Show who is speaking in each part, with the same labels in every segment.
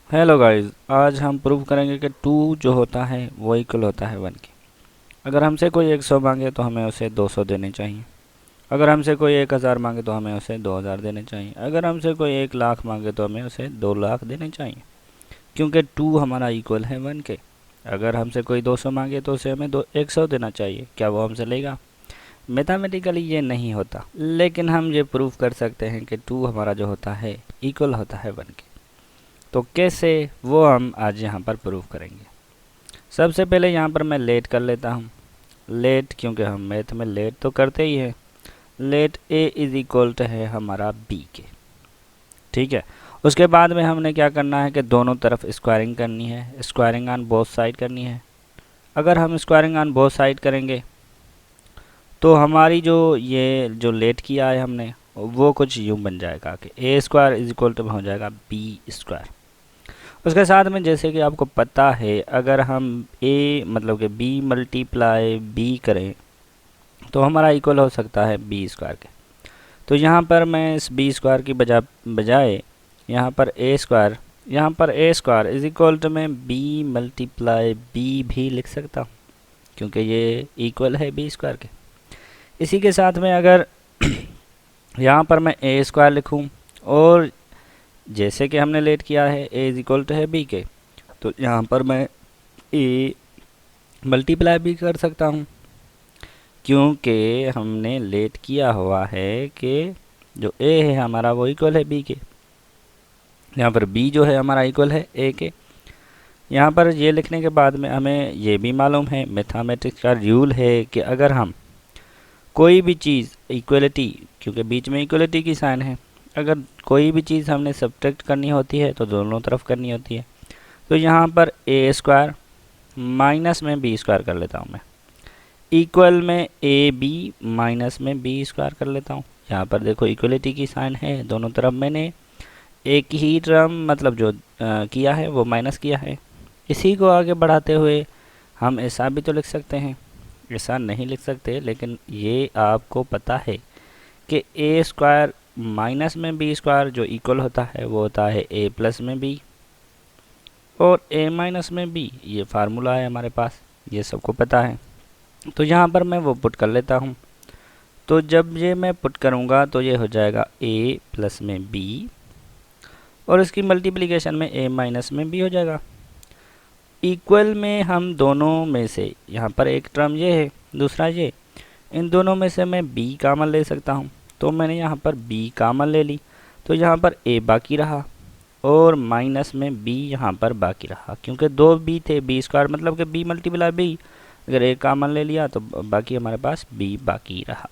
Speaker 1: Hello guys, आज हम prove करेंगे कि 2 जो होता है वो इक्वल होता है 1 के। अगर हमसे कोई 100 मांगे तो हमें उसे 200 देने चाहिए। अगर हमसे कोई 1000 मांगे तो हमें उसे 2000 देने चाहिए। अगर हमसे कोई 1 लाख मांगे तो हमें उसे 2 लाख देने चाहिए, क्योंकि 2 हमारा इक्वल है 1 के। अगर हमसे कोई 200 मांगे तो उसे हमें 100 देना चाहिए। क्या वो हमसे लेगा? मैथमेटिकली ये नहीं होता, लेकिन हम ये प्रूव कर सकते हैं कि 2 हमारा जो होता है इक्वल होता है 1 के। तो कैसे, वो हम आज यहाँ पर प्रूव करेंगे। सबसे पहले यहाँ पर मैं लेट कर लेता हूँ। लेट, क्योंकि हम मैथ में लेट तो करते ही हैं। Let A is equal to है हमारा बी के। ठीक है। उसके बाद में हमने क्या करना है कि दोनों तरफ स्क्वायरिंग करनी है, स्क्वायरिंग ऑन बोथ साइड करनी है। अगर हम स्क्वायरिंग ऑन बोथ साइड करेंगे तो हमारी जो लेट किया है हमने, वो कुछ यूँ बन जाएगा कि ए स्क्वायर इज इक्वल टू हो जाएगा बी स्क्वायर। उसके साथ में जैसे कि आपको पता है, अगर हम ए मतलब कि बी मल्टीप्लाई बी करें तो हमारा इक्वल हो सकता है बी स्क्वायर के। तो यहाँ पर मैं इस बी स्क्वायर की बजाय यहाँ पर ए स्क्वायर इज इक्वल टू मैं बी मल्टीप्लाई बी भी लिख सकता हूँ, क्योंकि ये इक्वल है बी स्क्वायर के। इसी के साथ में अगर यहाँ पर मैं ए स्क्वायर लिखूँ, और जैसे कि हमने लेट किया है ए इज इक्वल टू है बी के, तो यहाँ पर मैं ए मल्टीप्लाई भी कर सकता हूँ, क्योंकि हमने लेट किया हुआ है कि जो ए है हमारा वो इक्वल है बी के। यहाँ पर बी जो है हमारा इक्वल है ए के। यहाँ पर ये लिखने के बाद में हमें ये भी मालूम है, मैथमेटिक्स का रूल है कि अगर हम कोई भी चीज़ इक्वलिटी, क्योंकि बीच में इक्वलिटी की साइन है, अगर कोई भी चीज़ हमने सब्ट्रैक्ट करनी होती है तो दोनों तरफ करनी होती है। तो यहाँ पर ए स्क्वायर माइनस में बी स्क्वायर कर लेता हूँ मैं, इक्वल में ए बी माइनस में बी स्क्वायर कर लेता हूँ। यहाँ पर देखो इक्वलिटी की साइन है, दोनों तरफ मैंने एक ही टर्म मतलब जो किया है वो माइनस किया है। इसी को आगे बढ़ाते हुए हम ऐसा भी तो लिख सकते हैं, ऐसा नहीं लिख सकते, लेकिन ये आपको पता है कि ए स्क्वायर माइनस में बी स्क्वायर जो इक्वल होता है वो होता है ए प्लस में बी और ए माइनस में बी। ये फार्मूला है हमारे पास, ये सबको पता है। तो यहाँ पर मैं वो पुट कर लेता हूँ। तो जब ये मैं पुट करूँगा तो ये हो जाएगा ए प्लस में बी, और इसकी मल्टीप्लिकेशन में ए माइनस में बी हो जाएगा। इक्वल में हम दोनों में से, यहाँ पर एक टर्म ये है, दूसरा ये, इन दोनों में से मैं b कॉमन ले सकता हूँ। तो मैंने यहाँ पर b कॉमन ले ली, तो यहाँ पर a बाकी रहा और माइनस में b यहाँ पर बाकी रहा, क्योंकि 2b थे, b स्क्वायर मतलब कि b मल्टीप्लाई b। अगर a कॉमन ले लिया तो बाकी हमारे पास b बाकी रहा।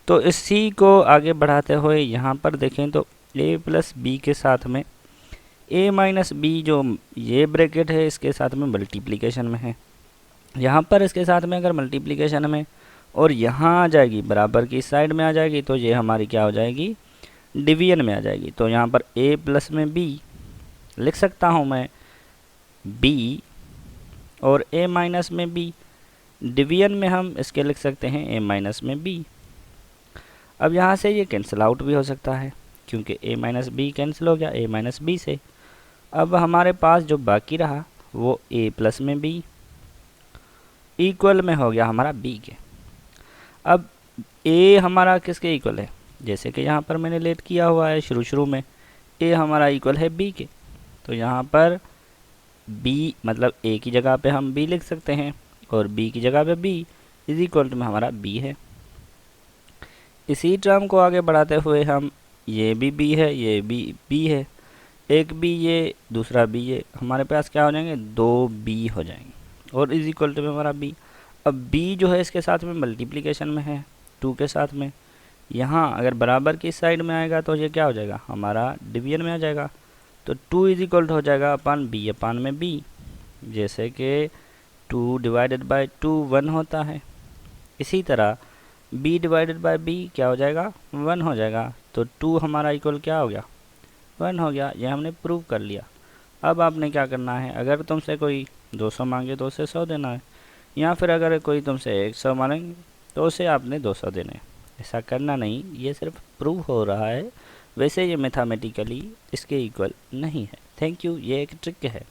Speaker 1: तो इसी को आगे बढ़ाते हुए यहाँ पर देखें तो a प्लस बी के साथ में a माइनस बी, जो ये ब्रैकेट है इसके साथ में मल्टीप्लिकेशन में है। यहाँ पर इसके साथ में अगर मल्टीप्लिकेशन में और यहाँ आ जाएगी, बराबर की साइड में आ जाएगी, तो ये हमारी क्या हो जाएगी, डिवीजन में आ जाएगी। तो यहाँ पर a प्लस में b लिख सकता हूँ मैं b, और a माइनस में b डिवीजन में हम इसके लिख सकते हैं a माइनस में b। अब यहाँ से ये कैंसिल आउट भी हो सकता है, क्योंकि a माइनस बी कैंसिल हो गया a माइनस बी से। अब हमारे पास जो बाकी रहा वो a प्लस में b इक्वल में हो गया हमारा b के। अब a हमारा किसके इक्वल है, जैसे कि यहाँ पर मैंने लेट किया हुआ है शुरू में, a हमारा इक्वल है b के। तो यहाँ पर b मतलब a की जगह पे हम b लिख सकते हैं, और b की जगह पे b इज इक्वल टू में हमारा b है। इसी टर्म को आगे बढ़ाते हुए हम, ये भी b है, ये भी b है, एक b ये दूसरा b ये, हमारे पास क्या हो जाएंगे, 2b हो जाएंगे, और इज इक्वल टू में हमारा b। अब b जो है इसके साथ में मल्टीप्लिकेशन में है 2 के साथ में, यहाँ अगर बराबर की साइड में आएगा तो ये क्या हो जाएगा, हमारा डिवीजन में आ जाएगा। तो 2 इज इक्वल टू हो जाएगा अपान b अपान में b, जैसे कि 2 डिवाइडेड बाई 2 1 होता है। इसी तरह b डिवाइडेड बाई b क्या हो जाएगा, 1 हो जाएगा। तो 2 हमारा इक्वल क्या हो गया, 1 हो गया। ये हमने प्रूव कर लिया। अब आपने क्या करना है, अगर तुमसे कोई 200 मांगे तो उसे 100 देना है, या फिर अगर कोई तुमसे 100 मांगे तो उसे आपने 200 देने हैं। ऐसा करना नहीं, ये सिर्फ प्रूव हो रहा है, वैसे ये मैथमेटिकली इसके इक्वल नहीं है। थैंक यू, ये एक ट्रिक है।